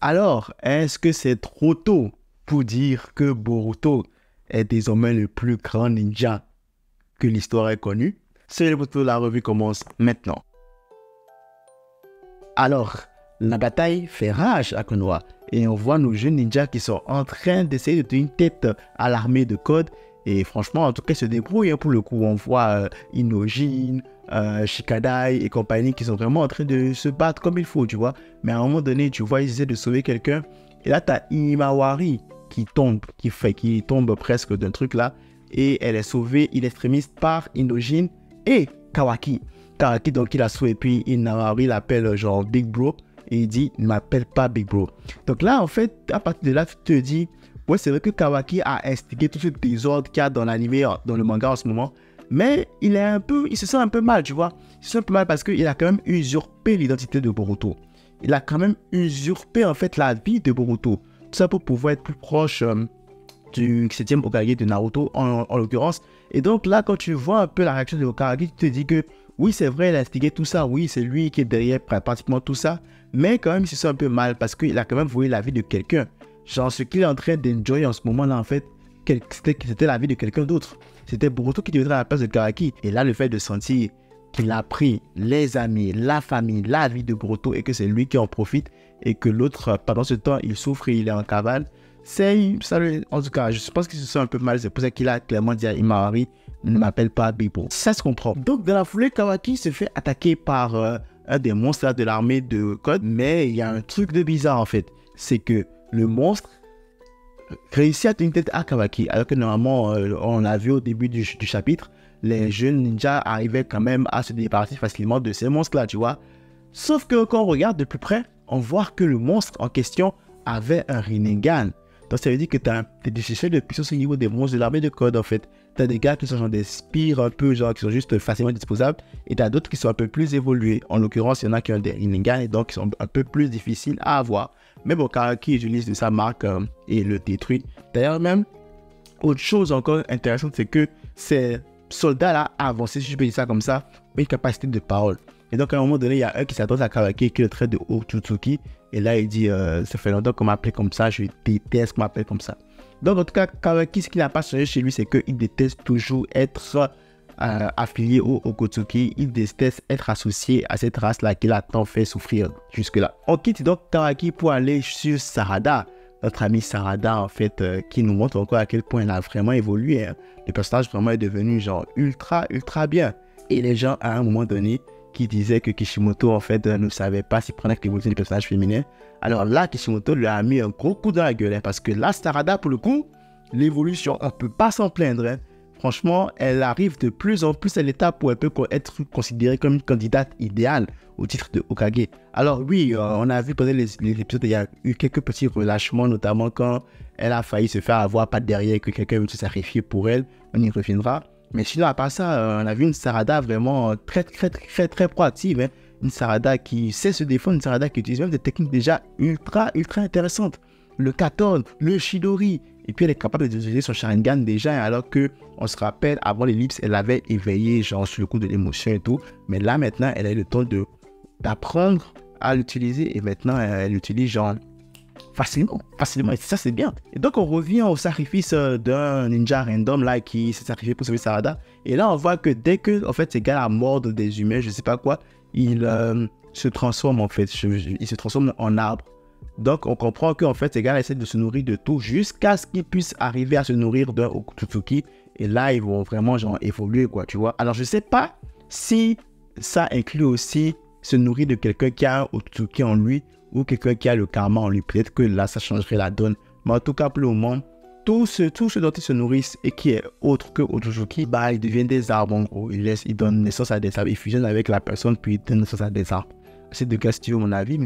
Alors, est-ce que c'est trop tôt pour dire que Boruto est désormais le plus grand ninja que l'histoire ait connu? C'est le Boruto, la revue commence maintenant. Alors, la bataille fait rage à Konoha et on voit nos jeunes ninjas qui sont en train d'essayer de tenir tête à l'armée de Code. Et franchement, en tout cas, ils se débrouillent pour le coup. On voit Inojin, Shikadai et compagnie qui sont vraiment en train de se battre comme il faut, tu vois. Mais à un moment donné, tu vois, ils essaient de sauver quelqu'un. Et là, tu as Imawari qui tombe presque d'un truc là. Et elle est sauvée, il est extrémiste par Inojin et Kawaki. Kawaki, donc, il a sauvé. Et puis, Imawari l'appelle genre Big Bro. Et il dit, ne m'appelle pas Big Bro. Donc là, en fait, à partir de là, tu te dis... Ouais, c'est vrai que Kawaki a instigé tout ce désordre qu'il y a dans l'anime, dans le manga en ce moment. Mais il se sent un peu mal, tu vois. Il se sent un peu mal parce qu'il a quand même usurpé l'identité de Boruto. Il a quand même usurpé en fait la vie de Boruto. Tout ça pour pouvoir être plus proche du 7e Hokage de Naruto en l'occurrence. Et donc là, quand tu vois un peu la réaction de Hokage, tu te dis que oui, c'est vrai, il a instigé tout ça. Oui, c'est lui qui est derrière pratiquement tout ça. Mais quand même, il se sent un peu mal parce qu'il a quand même volé la vie de quelqu'un. Genre, ce qu'il est en train d'enjoy en ce moment-là, en fait, c'était la vie de quelqu'un d'autre. C'était Boruto qui devait être à la place de Kawaki. Et là, le fait de sentir qu'il a pris les amis, la famille, la vie de Boruto et que c'est lui qui en profite et que l'autre, pendant ce temps, il souffre et il est en cavale, en tout cas, je pense qu'il se sent un peu mal. C'est pour ça qu'il a clairement dit à Imawari, ne m'appelle pas Big Bro. Ça se comprend. Donc, dans la foulée, Kawaki se fait attaquer par un des monstres de l'armée de Code. Mais il y a un truc de bizarre, en fait. C'est que le monstre réussit à tenir tête à Kawaki, alors que normalement, on a vu au début du chapitre, les jeunes ninjas arrivaient quand même à se débarrasser facilement de ces monstres-là, tu vois. Sauf que quand on regarde de plus près, on voit que le monstre en question avait un Rinnegan. Donc ça veut dire que tu as des échelles de puissance au niveau des monstres de l'armée de Code, en fait. Tu as des gars qui sont genre des spires un peu, genre qui sont juste facilement disposables, et tu as d'autres qui sont un peu plus évolués. En l'occurrence, il y en a qui ont des Rinnegan et donc qui sont un peu plus difficiles à avoir. Mais bon, Kawaki utilise de sa marque et le détruit. D'ailleurs, même, autre chose encore intéressante, c'est que ces soldats-là avancent, si je peux dire ça comme ça, ont une capacité de parole. Et donc, à un moment donné, il y a un qui s'adresse à Kawaki qui le traite de Otsutsuki. Et là, il dit, ça fait longtemps qu'on m'appelle comme ça, je déteste qu'on m'appelle comme ça. Donc, en tout cas, Kawaki, ce qui n'a pas changé chez lui, c'est qu'il déteste toujours être affilié au Okotsuki. Il déteste être associé à cette race-là qu'il a tant fait souffrir jusque-là. On quitte donc Kawaki pour aller sur Sarada, notre ami Sarada en fait, qui nous montre encore à quel point il a vraiment évolué. Hein. Le personnage vraiment est devenu genre ultra bien. Et les gens à un moment donné qui disaient que Kishimoto en fait ne savait pas s'y prendre avec l'évolution du personnage féminin. Alors là, Kishimoto lui a mis un gros coup dans la gueule, hein, parce que là, Sarada pour le coup, l'évolution, on ne peut pas s'en plaindre. Hein. Franchement, elle arrive de plus en plus à l'étape où elle peut être considérée comme une candidate idéale au titre de Hokage. Alors oui, on a vu pendant les épisodes, il y a eu quelques petits relâchements, notamment quand elle a failli se faire avoir pas derrière, que quelqu'un veut se sacrifier pour elle. On y reviendra. Mais sinon, à part ça, on a vu une Sarada vraiment très proactive. Hein. Une Sarada qui sait se défendre, une Sarada qui utilise même des techniques déjà ultra intéressantes. Le Katon, le Shidori. Et puis elle est capable d'utiliser son Sharingan déjà, alors que on se rappelle, avant l'ellipse, elle avait éveillé genre sur le coup de l'émotion et tout. Mais là maintenant, elle a eu le temps d'apprendre à l'utiliser et maintenant elle l'utilise genre facilement. Et ça c'est bien. Et donc on revient au sacrifice d'un ninja random là qui s'est sacrifié pour sauver Sarada. Et là on voit que dès que en fait ces gars mordent des humains, je sais pas quoi, il se transforme en fait, il se transforme en arbre. Donc, on comprend qu'en fait, ces gars essaient de se nourrir de tout jusqu'à ce qu'ils puissent arriver à se nourrir d'un Otsutsuki. Et là, ils vont vraiment genre évoluer, quoi, tu vois. Alors, je sais pas si ça inclut aussi se nourrir de quelqu'un qui a un Otsutsuki en lui ou quelqu'un qui a le karma en lui. Peut-être que là, ça changerait la donne. Mais en tout cas, pour le moment, tout ce dont ils se nourrissent et qui est autre que Otsutsuki, bah, ils deviennent des arbres, en gros. Ils donnent naissance à des arbres. Ils fusionnent avec la personne, puis ils donnent naissance à des arbres. C'est de cas, si tu veux, mon avis.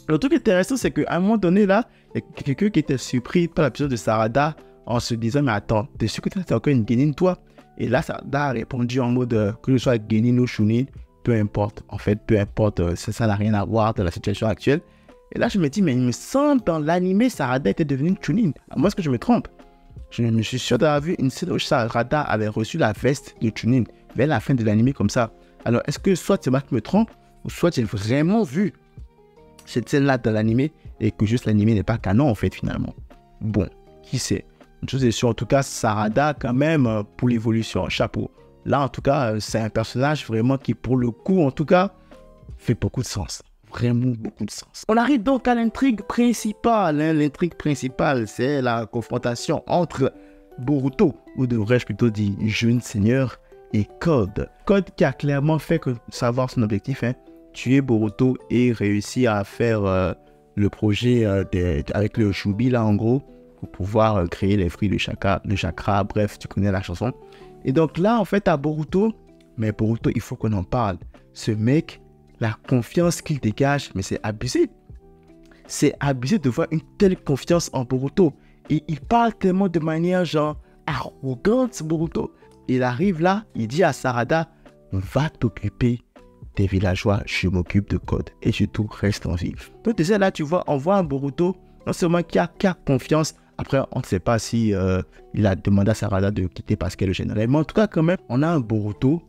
Le truc intéressant, c'est qu'à un moment donné, là, il y a quelqu'un qui était surpris par l'épisode de Sarada en se disant, mais attends, t'es sûr que t'es encore une Genin, toi? Et là, Sarada a répondu en mode, que je sois Genin ou Chunin, peu importe. En fait, peu importe, ça n'a rien à voir de la situation actuelle. Et là, je me dis, mais il me semble, dans l'animé, Sarada était devenue Chunin. À moins que je me trompe. Je me suis sûr d'avoir vu une scène où Sarada avait reçu la veste de Chunin vers la fin de l'animé comme ça. Alors, est-ce que soit c'est moi qui me trompe, ou soit j'ai vraiment vu cette scène-là dans l'animé et que juste l'animé n'est pas canon en fait finalement. Bon, qui sait? Une chose est sûre, en tout cas, Sarada quand même pour l'évolution, chapeau. Là en tout cas, c'est un personnage vraiment qui pour le coup en tout cas fait beaucoup de sens. Vraiment beaucoup de sens. On arrive donc à l'intrigue principale. L'intrigue principale, c'est la confrontation entre Boruto, ou devrais-je plutôt dire jeune seigneur, et Code. Code qui a clairement fait savoir son objectif, tuer Boruto et réussir à faire le projet avec le Shubi là en gros, pour pouvoir créer les fruits de chakra, bref, tu connais la chanson. Et donc là en fait à Boruto, mais Boruto il faut qu'on en parle. Ce mec, la confiance qu'il dégage, mais c'est abusé. C'est abusé de voir une telle confiance en Boruto. Et il parle tellement de manière genre arrogante, Boruto. Il arrive là, il dit à Sarada, va t'occuper des villageois, je m'occupe de Code. Et surtout, reste en vie. Donc déjà là, tu vois, on voit un Boruto, non seulement qui a confiance. Après, on ne sait pas si il a demandé à Sarada de quitter parce qu'elle le gênerait. Mais en tout cas, quand même, on a un Boruto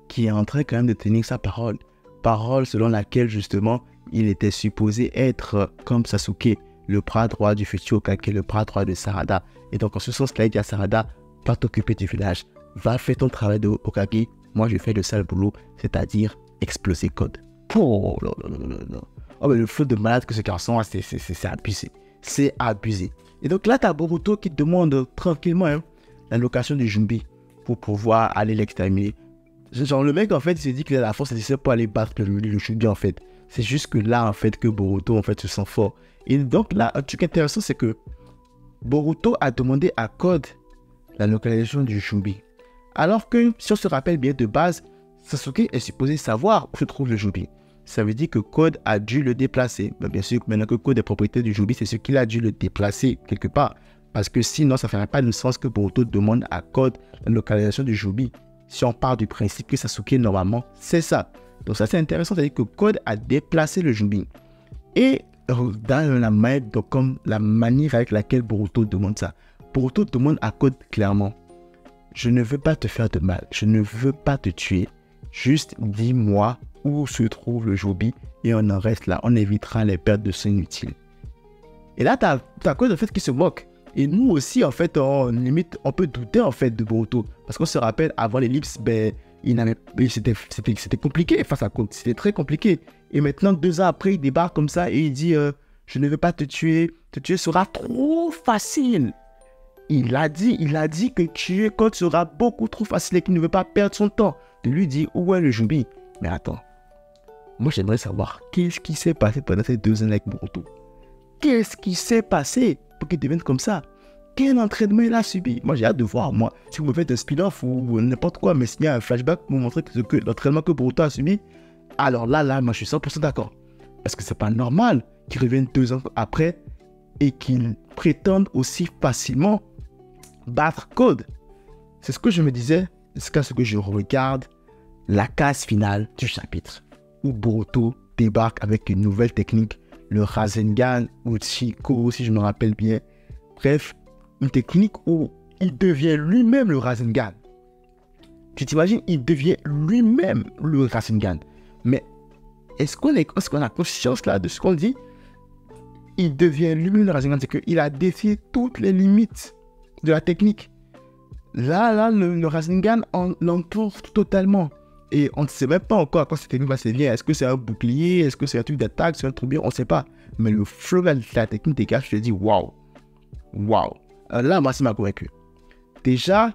qui est en train quand même de tenir sa parole. Parole selon laquelle justement il était supposé être comme Sasuke, le bras droit du futur Hokage, le bras droit de Sarada. Et donc en ce sens-là, il dit à Sarada, va t'occuper du village, va faire ton travail de Hokage, moi je fais le sale boulot, c'est-à-dire exploser Code. Oh, non. Oh mais le flot de malade que ce garçon a, c'est abusé. C'est abusé. Et donc là, tu as Boruto qui te demande tranquillement la location du Junbi pour pouvoir aller l'exterminer. Genre le mec en fait il s'est dit qu'il a la force nécessaire pour aller battre le Shubi en fait. C'est juste que là en fait que Boruto en fait se sent fort. Et donc là un truc intéressant c'est que Boruto a demandé à Code la localisation du Shubi. Alors que si on se rappelle bien de base, Sasuke est supposé savoir où se trouve le Shubi. Ça veut dire que Code a dû le déplacer. Mais bien sûr maintenant que Code est propriétaire du Shubi, c'est ce qu'il a dû le déplacer quelque part. Parce que sinon ça ne ferait pas de sens que Boruto demande à Code la localisation du Shubi. Si on part du principe que Sasuke, normalement, c'est ça. Donc, ça c'est intéressant, c'est-à-dire que Code a déplacé le Shubi. Et dans la manière, donc, comme la manière avec laquelle Boruto demande ça, Boruto demande à Code clairement, je ne veux pas te faire de mal, je ne veux pas te tuer, juste dis-moi où se trouve le Shubi et on en reste là, on évitera les pertes de sang inutiles. Et là, tu as Code en fait qui se moque. Et nous aussi, en fait, limite, on peut douter en fait de Boruto. Parce qu'on se rappelle, avant l'ellipse, c'était compliqué face à Code. C'était très compliqué. Et maintenant, 2 ans après, il débarque comme ça et il dit je ne veux pas te tuer. Te tuer sera trop facile. Il a dit que tuer Code sera beaucoup trop facile et qu'il ne veut pas perdre son temps. De lui dire où est le Shubi. Mais attends. Moi, j'aimerais savoir qu'est-ce qui s'est passé pendant ces 2 ans avec Boruto. Qu'est-ce qui s'est passé pour qu'il devienne comme ça? Quel entraînement il a subi? Moi, j'ai hâte de voir, moi. Si vous me faites un spin-off ou n'importe quoi, mais s'il y a un flashback pour montrer que l'entraînement que Boruto a subi, alors là, moi, je suis 100% d'accord. Parce que c'est pas normal qu'il revienne 2 ans après et qu'il prétende aussi facilement battre Code. C'est ce que je me disais, jusqu'à ce que je regarde la case finale du chapitre, où Boruto débarque avec une nouvelle technique, le Rasengan Uchiko, si je me rappelle bien. Bref, une technique où il devient lui-même le Rasengan. Tu t'imagines, il devient lui-même le Rasengan. Mais est-ce qu'on a conscience là de ce qu'on dit? Il devient lui-même le Rasengan, c'est qu'il a défié toutes les limites de la technique. Là, le Rasengan l'entoure totalement. Et on ne sait même pas encore à quoi cette technique va servir. Est-ce que c'est un bouclier? Est-ce que c'est un truc d'attaque? C'est un truc bien? On ne sait pas. Mais le flow de la technique des gars, je te dis, waouh. Waouh. Là, moi, ça m'a convaincu. Déjà,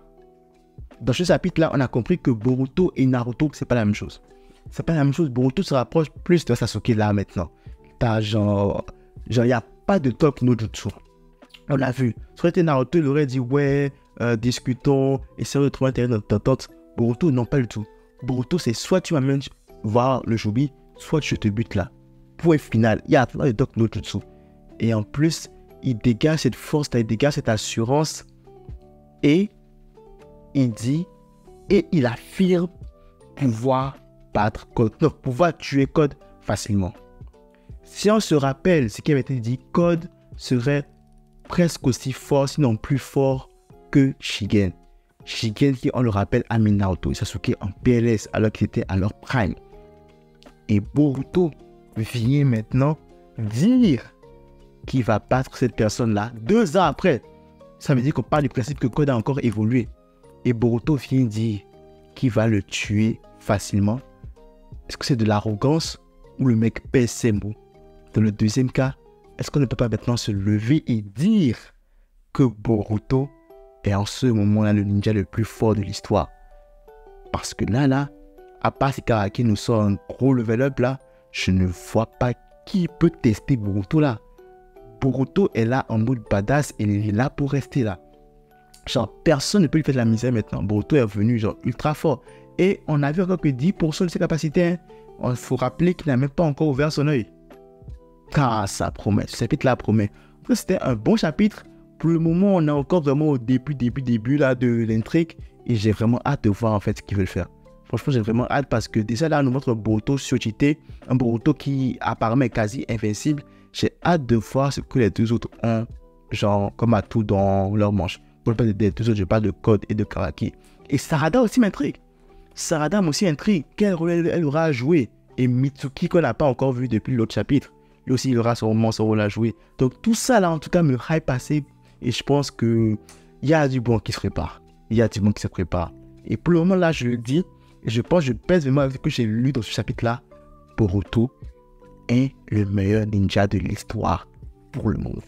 dans ce chapitre-là, on a compris que Boruto et Naruto, c'est pas la même chose. C'est pas la même chose. Boruto se rapproche plus de Sasuke là maintenant. T'as genre, il n'y a pas de top no jutsu. On l'a vu. Si c'était Naruto, il aurait dit, ouais, discutons, essayons de trouver un terrain d'entente. Boruto, non, pas du tout. Boruto, c'est soit tu m'amènes voir le Shubi, soit je te bute là. Point final. Il y a pas de top no jutsu. Et en plus, il dégage cette force, il dégage cette assurance. Et il dit, et il affirme pouvoir battre Code, non, pouvoir tuer Code facilement. Si on se rappelle ce qui avait été dit, Code serait presque aussi fort, sinon plus fort que Shigen. Shigen qui, on le rappelle, a mis Naruto et Sasuke en PLS alors qu'ils étaient à leur prime. Et Boruto vient maintenant dire qu'il va battre cette personne-là 2 ans après. Ça veut dire qu'on parle du principe que Code a encore évolué. Et Boruto vient dire qu'il va le tuer facilement. Est-ce que c'est de l'arrogance ou le mec pèse ses mots? Dans le deuxième cas, est-ce qu'on ne peut pas maintenant se lever et dire que Boruto est en ce moment-là le ninja le plus fort de l'histoire? Parce que là, à part si Karaki nous sort un gros level up là, je ne vois pas qui peut tester Boruto là. Boruto est là en mode badass et il est là pour rester là. Genre, personne ne peut lui faire de la misère maintenant. Boruto est revenu genre ultra fort. Et on a vu encore que 10% de ses capacités. Il faut rappeler qu'il n'a même pas encore ouvert son œil. Ah, ça promet. Ce chapitre-là promet. En fait, c'était un bon chapitre. Pour le moment, on est encore vraiment au début là, de l'intrigue. Et j'ai vraiment hâte de voir en fait ce qu'ils veulent faire. Franchement, j'ai vraiment hâte parce que déjà là, on nous montre Boruto surcheaté. Un Boruto qui apparemment est quasi invincible. J'ai hâte de voir ce que les deux autres ont, genre comme atout dans leur manche. Pour ne pas des deux autres, je parle de Code et de Karaki. Et Sarada aussi m'intrigue. Sarada m'aussi intrigue. Quel rôle elle aura à jouer? Et Mitsuki qu'on n'a pas encore vu depuis l'autre chapitre. Lui aussi, il aura sûrement son rôle à jouer. Donc tout ça là, en tout cas, me hype assez. Et je pense qu'il y a du bon qui se prépare. Il y a du bon qui se prépare. Et pour le moment là, je le dis, et je pense, je pèse vraiment avec ce que j'ai lu dans ce chapitre-là. Boruto est le meilleur ninja de l'histoire pour le moment.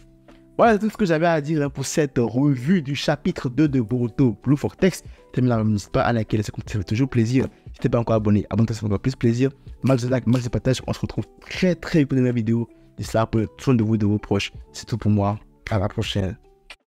Voilà tout ce que j'avais à dire pour cette revue du chapitre 2 de Boruto Blue Vortex. N'hésite pas à liker, ça fait toujours plaisir. Si tu n'es pas encore abonné, abonne-toi, ça fait encore plus plaisir. Max de like, max de partage. On se retrouve très vite dans la vidéo. D'ici là, prenez soin de vous et de vos proches. C'est tout pour moi. À la prochaine.